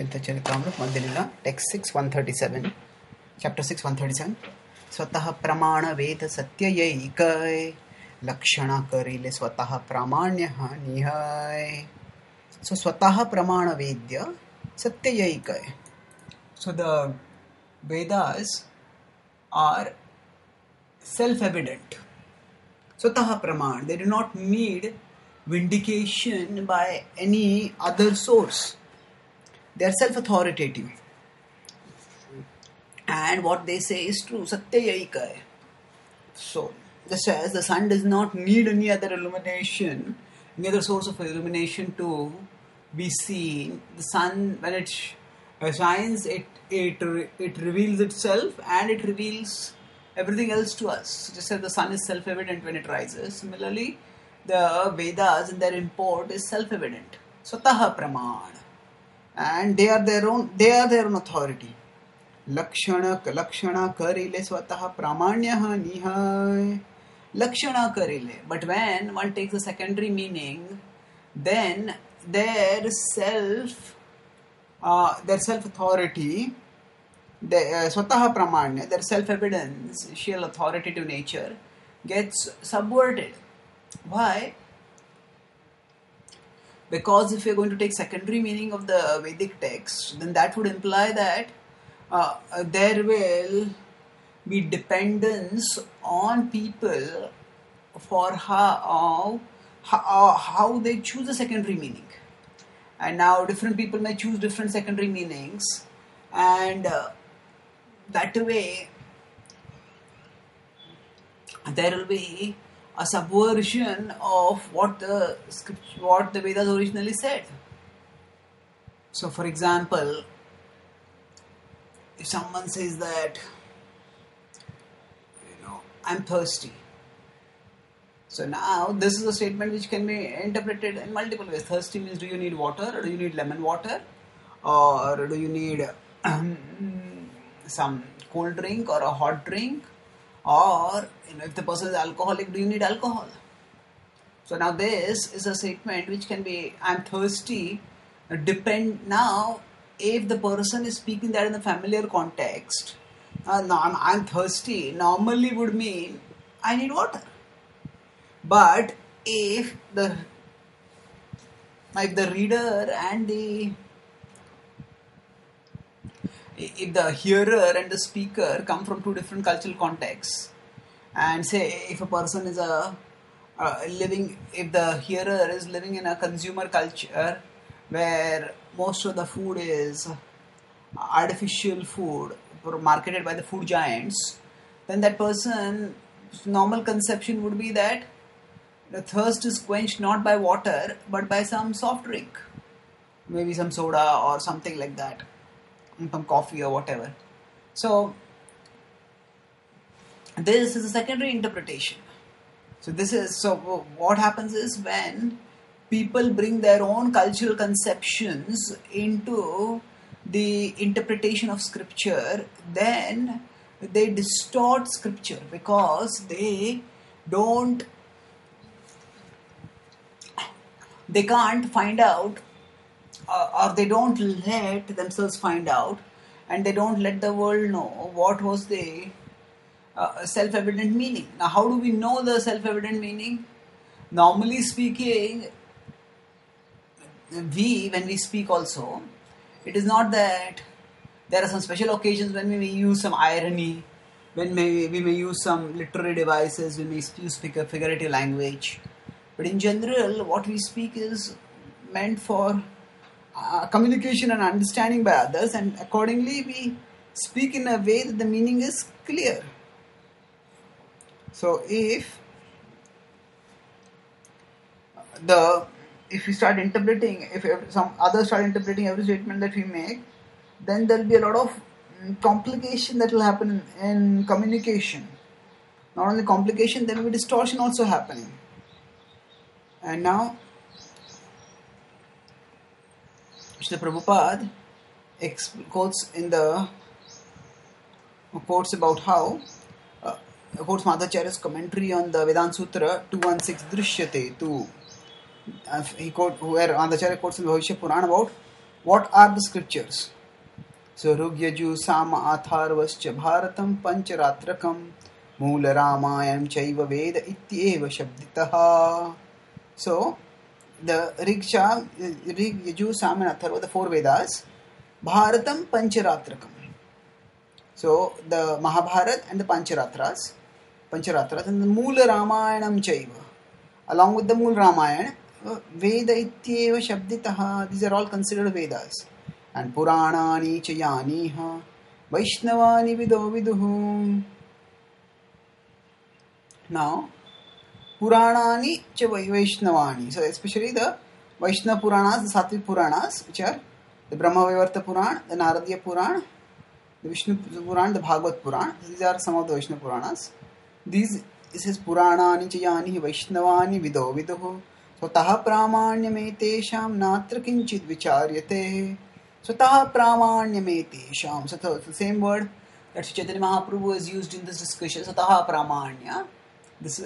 चरित्रामृत मध्यलीला text 6 137 chapter 6 137 स्वतः प्रमाण वेद सत्ययैकय लक्षणा करिले स्वतः प्रामाण्य निहय. So स्वतः प्रमाण वेद्य सत्ययैकय. So the Vedas are self-evident. Swatah Praman, they do not need vindication by any other source. They are self-authoritative. And what they say is true. Satyayaikaya. So, just as the sun does not need any other illumination, any other source of illumination to be seen, the sun, when it shines, it reveals itself and it reveals everything else to us. Just as the sun is self-evident when it rises, similarly, the Vedas in their import is self-evident. Swataha Praman. And they are their own authority. Lakshana karile swataha pramanyaha nihai. Lakshana karile. But when one takes a secondary meaning, then their self-authority, swataha pramanya, their self-evidence, sheer authoritative nature, gets subverted. Why? Because if we are going to take secondary meaning of the Vedic text, then that would imply that there will be dependence on people for how they choose a secondary meaning. And now different people may choose different secondary meanings, and that way there will be a subversion of what the Vedas originally said. So, for example, if someone says that, I'm thirsty. So now this is a statement which can be interpreted in multiple ways. Thirsty means, do you need water, or do you need lemon water, or do you need some cold drink or a hot drink, or if the person is alcoholic, do you need alcohol? So now this is a statement which can be, I'm thirsty. Now, if the person is speaking that in a familiar context, I'm thirsty normally would mean I need water. But if the reader and if the hearer and the speaker come from two different cultural contexts, and say if a person is if the hearer is living in a consumer culture where most of the food is artificial food marketed by the food giants, then that person's normal conception would be that the thirst is quenched not by water but by some soft drink, maybe some soda or something like that, some coffee or whatever. So this is a secondary interpretation. So what happens is, when people bring their own cultural conceptions into the interpretation of scripture, then they distort scripture because they can't find out, or they don't let themselves find out, and they don't let the world know what was the self-evident meaning. Now, how do we know the self-evident meaning? Normally speaking, when we speak also, it is not that there are some special occasions when we may use some irony, when we may use some literary devices, we may use figurative language. But in general, what we speak is meant for communication and understanding by others, and accordingly we speak in a way that the meaning is clear. So if we start interpreting, if some others start interpreting every statement that we make, then there will be a lot of complication that will happen in communication. Not only complication, there will be distortion also happening. And now, Srila Prabhupada quotes about how quotes Madhacharya's commentary on the Vedanta Sutra 216 Drishyate tu. He quotes where Madhacharya quotes in the Bhavishya Purana about What are the scriptures? So Rugyaju Sama Atharvascha Bharatam Pancharatrakam Moola Ramayam Chaiva Veda Ityeva Shabditaha. So the Rig, Yaju, Sam and Atharva, the four Vedas, Bharatam Pancharatrakam. So the Mahabharat and the Pancharatras, and the Moola Ramayanam Chaiva. Along with the Mool Ramayana, Veda Ityeva Shabditaha, these are all considered Vedas. And Puranani Chayaniha, Vaishnavani Vido Viduhum. Now, Puranani cha Vaishnavani. So, especially the Vaishnava Puranas, the Sattvic Puranas, which are the Brahma Vaivarta Puran, the Naradiya Puran, the Vishnu Puran, the Bhagavad Puran. These are some of the Vaishnava Puranas. This is Puranani Chayani Vaishnavani Vido Viduhu. So, Taha Pramanyame Tesham Natra Kinchit Vicharyate. So, Taha Pramanyame Tesham. So, the same word that Chaitanya Mahaprabhu has used in this discussion. So, Taha Pramanya. This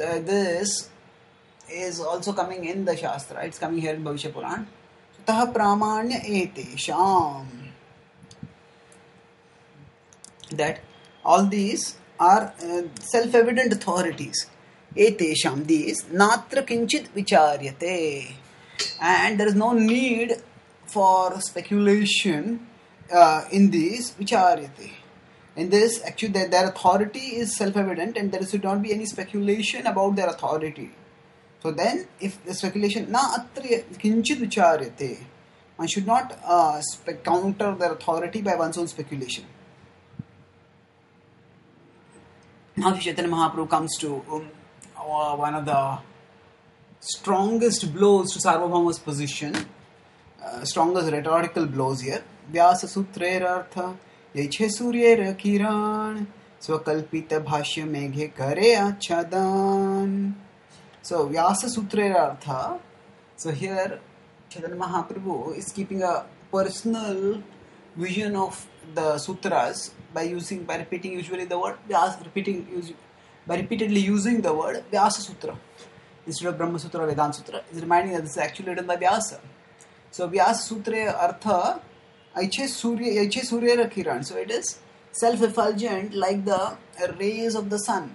is also coming in the Shastra. It's coming here in Bhavishya Puran. Taha pramanya etesham. That all these are self-evident authorities. Etesham, these. Natra kinchit vicharyate. And there is no need for speculation in these vicharyate. In this, actually, their authority is self-evident and there should not be any speculation about their authority. So then, if the speculation, na atra kinchit vicharyate, one should not counter their authority by one's own speculation. Now, Chaitanya Mahaprabhu comes to one of the strongest blows to Sarvabhauma's position, strongest rhetorical blows here. Vyasa sutrerartha Yeche Suryera Kiran Swakalpita Bhashya Meghe Kare Achadan. So Vyasa Sutrera Artha. So here Chaitanya Mahaprabhu is keeping a personal vision of the sutras by repeating usually the word Vyasa, by repeatedly using the word Vyasa Sutra instead of Brahma Sutra or Vedanta Sutra. Is reminding that this is actually written by Vyasa. So Vyasa Sutra Artha Aiche Surya Kiran. So it is self-effulgent like the rays of the sun.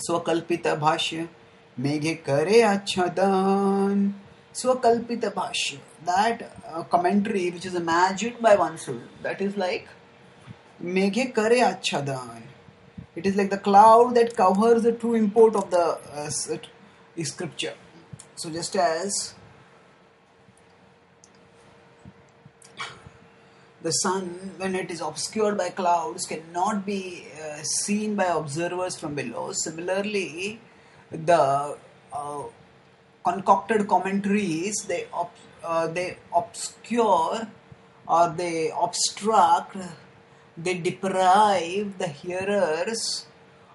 Swakalpita Bhashya Meghe Kare Achadan. Swakalpita Bhashya. That commentary which is imagined by oneself, that is like Meghe Kare Achadan. It is like the cloud that covers the true import of the scripture. So just as the sun, when it is obscured by clouds, cannot be seen by observers from below. Similarly, the concocted commentaries, they obscure or they obstruct, they deprive the hearers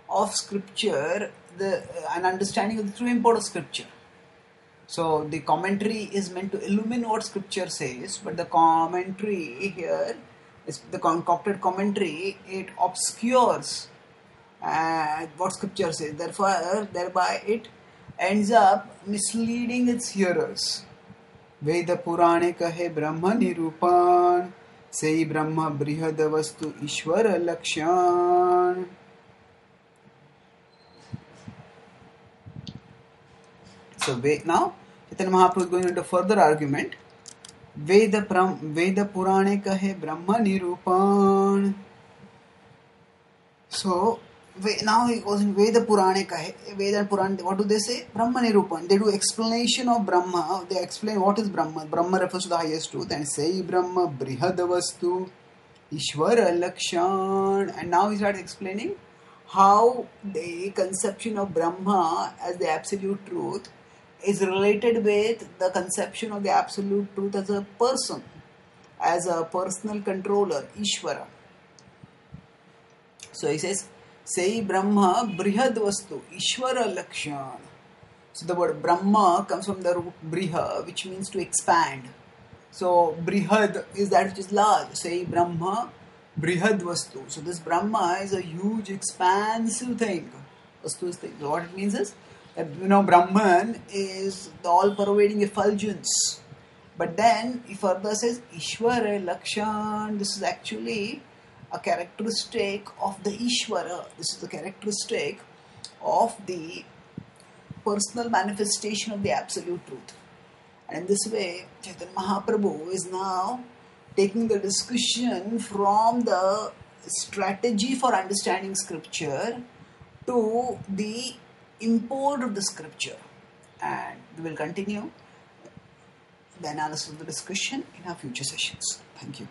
of scripture, an understanding of the true import of scripture. So the commentary is meant to illumine what scripture says, but the commentary here is the concocted commentary. It obscures what scripture says. Therefore, thereby it ends up misleading its hearers. Veda Purane kahe Brahma Nirupan, sei Brahma Brihad Vastu Ishwara Lakshan. So now Chaitanya Mahaprabhu is going into further argument. Veda Purane kahe Brahma Nirupan. So now he goes in Veda Purane kahe. Veda and Puran, what do they say? Brahma Nirupan. They do explanation of Brahma. They explain what is Brahma. Brahma refers to the highest truth. And say Brahma Brihad Vastu Ishwara Lakshan. And now he starts explaining how the conception of Brahma as the absolute truth is related with the conception of the absolute truth as a person, as a personal controller, Ishvara. So he says, Sei Brahma Brihad Vastu, Ishvara Lakshan. So the word Brahma comes from the root Briha, which means to expand. So Brihad is that which is large. Sei Brahma Brihad Vastu. So this Brahma is a huge, expansive thing. Vastu is thing. So what it means is, that Brahman is the all-pervading effulgence, But then he further says, Ishvara Lakshan, this is actually a characteristic of the Ishvara. This is a characteristic of the personal manifestation of the absolute truth. And in this way, Chaitanya Mahaprabhu is now taking the discussion from the strategy for understanding scripture to the import of the scripture. And we will continue the analysis of the discussion in our future sessions. Thank you.